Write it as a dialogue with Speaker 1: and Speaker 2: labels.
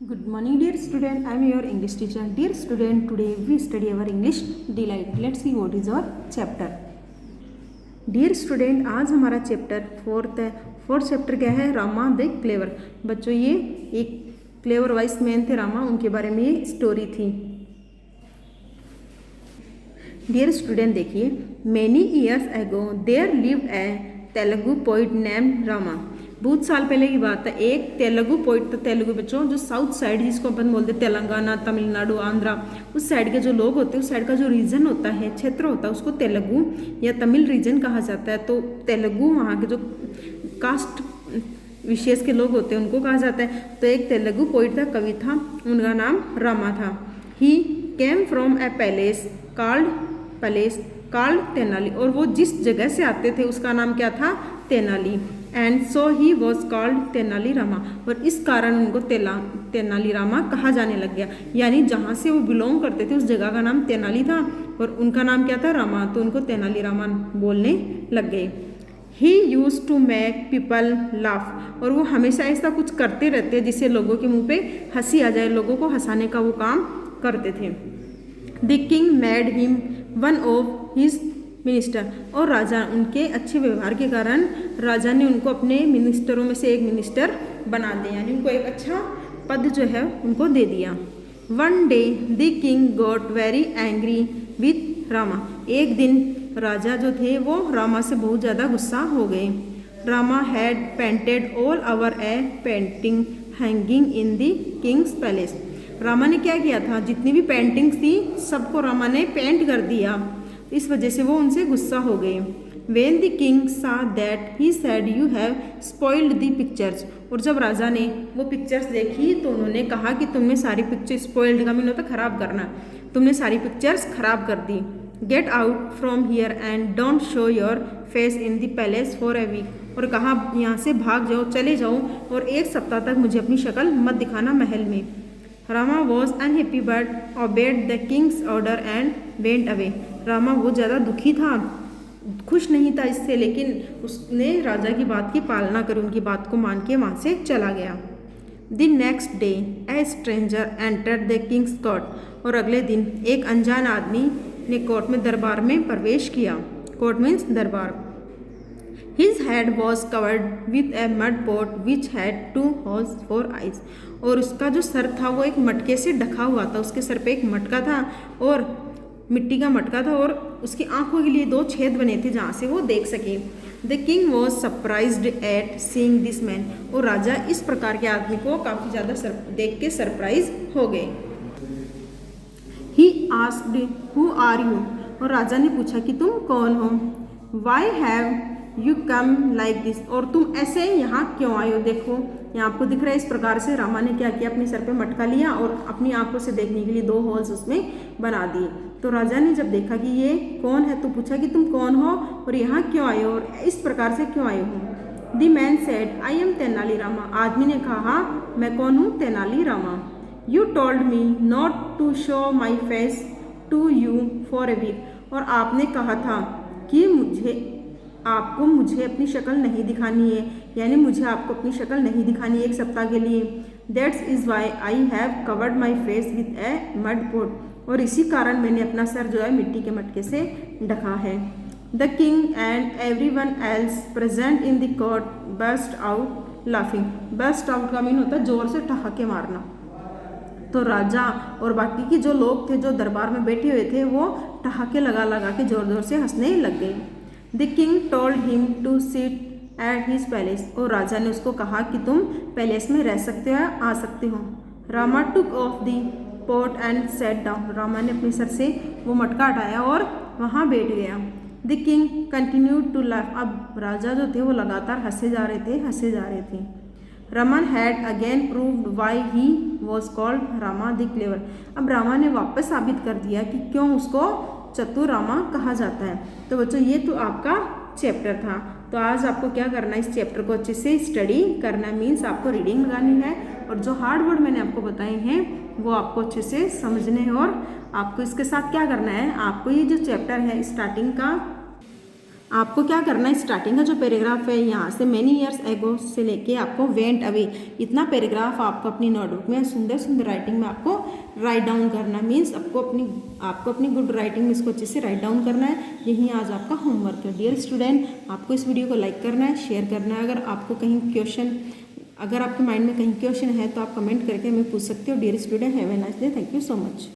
Speaker 1: Good morning, dear student. I am your English teacher. Dear student, today we study our English delight. Let's see what is our chapter. Dear student, आज हमारा chapter fourth chapter क्या है? Rama the clever. बच्चों, ये एक clever vice man थे रामा, उनके बारे में ये स्टोरी थी. डियर स्टूडेंट, देखिए, many years ago there lived a Telugu poet name Rama. बहुत साल पहले की बात है, एक तेलुगु पोइट. तो तेलुगु बच्चों, जो साउथ साइड जिसको अपन बोलते हैं तेलंगाना, तमिलनाडु, आंध्रा, उस साइड के जो लोग होते हैं, उस साइड का जो रीजन होता है, क्षेत्र होता है, उसको तेलुगु या तमिल रीजन कहा जाता है. तो तेलुगु वहाँ के जो कास्ट विशेष के लोग होते हैं उनको कहा जाता है. तो एक तेलुगु पोइट था, कवि था, उनका नाम रामा था. He came from a palace called Tenali. और वो जिस जगह से आते थे उसका नाम क्या था? Tenali. And so he was called Tenali Rama. और इस कारण उनको तेनाली रामा कहा जाने लग गया. यानी जहाँ से वो बिलोंग करते थे उस जगह का नाम तेनाली था और उनका नाम क्या था? रामा. तो उनको तेनाली रामा बोलने लग गए. He used to make people laugh. और वो हमेशा ऐसा कुछ करते रहते जिससे लोगों के मुंह पे हंसी आ जाए, लोगों को हंसाने का वो काम करते थे. The king made him one of his minister. और राजा, उनके अच्छे व्यवहार के कारण राजा ने उनको अपने मिनिस्टरों में से एक मिनिस्टर बना दिया, यानी उनको एक अच्छा पद जो है उनको दे दिया. One day the king got very angry with Rama. एक दिन राजा जो थे वो रामा से बहुत ज़्यादा गुस्सा हो गए. Rama had painted all over A painting hanging in the Kings palace. Rama ने क्या किया था? जितनी भी पेंटिंग्स थी सबको रामा ने पेंट कर दिया. इस वजह से वो उनसे गुस्सा हो गए. वेन द किंग सा that he sad you have spoiled the pictures. और जब राजा ने वो पिक्चर्स देखी तो उन्होंने कहा कि तुमने सारी पिक्चर, स्पॉइल्ड का मीन होता खराब करना, तुमने सारी पिक्चर्स खराब कर दी. Get out from here and don't show your face in the palace for a week. और कहा यहाँ से भाग जाओ, चले जाओ और एक सप्ताह तक मुझे अपनी शक्ल मत दिखाना महल में. Rama was unhappy but obeyed the king's order and went away. Rama बहुत ज़्यादा दुखी था, खुश नहीं था इससे, लेकिन उसने राजा की बात की पालना करी, उनकी बात को मान के वहाँ से चला गया. The next day A stranger entered the Kings court. और अगले दिन एक अनजान आदमी ने कोर्ट में, दरबार में प्रवेश किया. कोर्ट मीन्स दरबार. His head was covered with a mud pot which had 2 holes for eyes. और उसका जो सर था वो एक मटके से ढका हुआ था. उसके सर पे एक मटका था और मिट्टी का मटका था और उसकी आंखों के लिए 2 छेद बने थे जहाँ से वो देख सके. The king was surprised eight seeing this man. और राजा इस प्रकार के आदमी को काफ़ी ज़्यादा देख के सरप्राइज हो गए. He asked who are you. और राजा ने पूछा कि तुम कौन हो? Why have you come like this. और तुम ऐसे यहाँ क्यों आए हो? देखो यहाँ आपको दिख रहा है. इस प्रकार से रामा ने क्या किया? अपने सर पे मटका लिया और अपनी आंखों से देखने के लिए 2 होल्स उसमें बना दिए. तो राजा ने जब देखा कि ये कौन है तो पूछा कि तुम कौन हो और यहाँ क्यों आए हो और इस प्रकार से क्यों आए हो? The man said I am Tenali Rama. आदमी ने कहा मैं कौन हूँ? Tenali Rama. You told me not to show my face to you for a week. और आपने कहा था कि आपको मुझे अपनी शक्ल नहीं दिखानी है, यानी मुझे आपको अपनी शक्ल नहीं दिखानी है 1 सप्ताह के लिए. That's is why I have covered my face with a mud pot. और इसी कारण मैंने अपना सर जो है मिट्टी के मटके से ढका है. The king and every one else present in the court burst out laughing. Burst out का मीन होता है जोर से ठहाके मारना. तो राजा और बाकी के जो लोग थे जो दरबार में बैठे हुए थे वो ठहाके लगा लगा के जोर जोर से हंसने लग गए. The king told him to sit at his palace. और राजा ने उसको कहा कि तुम पैलेस में रह सकते हो, आ सकते हो. Rama took off the pot and set down. Rama ने अपने सर से वो मटका हटाया और वहाँ बैठ गया. The king continued to laugh. अब राजा जो थे वो लगातार हंसे जा रहे थे. Raman had again proved why he was called Rama the clever. अब रामा ने वापस साबित कर दिया कि क्यों उसको चतुर रामा कहा जाता है. तो बच्चों, ये तो आपका चैप्टर था. तो आज आपको क्या करना है? इस चैप्टर को अच्छे से स्टडी करना. मीन्स आपको रीडिंग लगानी है और जो हार्ड वर्ड मैंने आपको बताए हैं वो आपको अच्छे से समझने हैं. और आपको इसके साथ क्या करना है? आपको ये जो चैप्टर है स्टार्टिंग का आपको क्या करना है, स्टार्टिंग का जो पैराग्राफ है यहाँ से मेनी ईयर्स एगो से लेके आपको वेंट अवे, इतना पैराग्राफ आपको अपनी नोटबुक में सुंदर सुंदर राइटिंग में आपको राइट डाउन करना, मीन्स आपको अपनी गुड राइटिंग में इसको अच्छे से राइट डाउन करना है। यही आज आपका होमवर्क है। डियर स्टूडेंट, आपको इस वीडियो को लाइक करना है, शेयर करना है। अगर आपके माइंड में कहीं क्वेश्चन है तो आप कमेंट करके हमें पूछ सकते हो। Dear student, have a nice day. Thank you so much.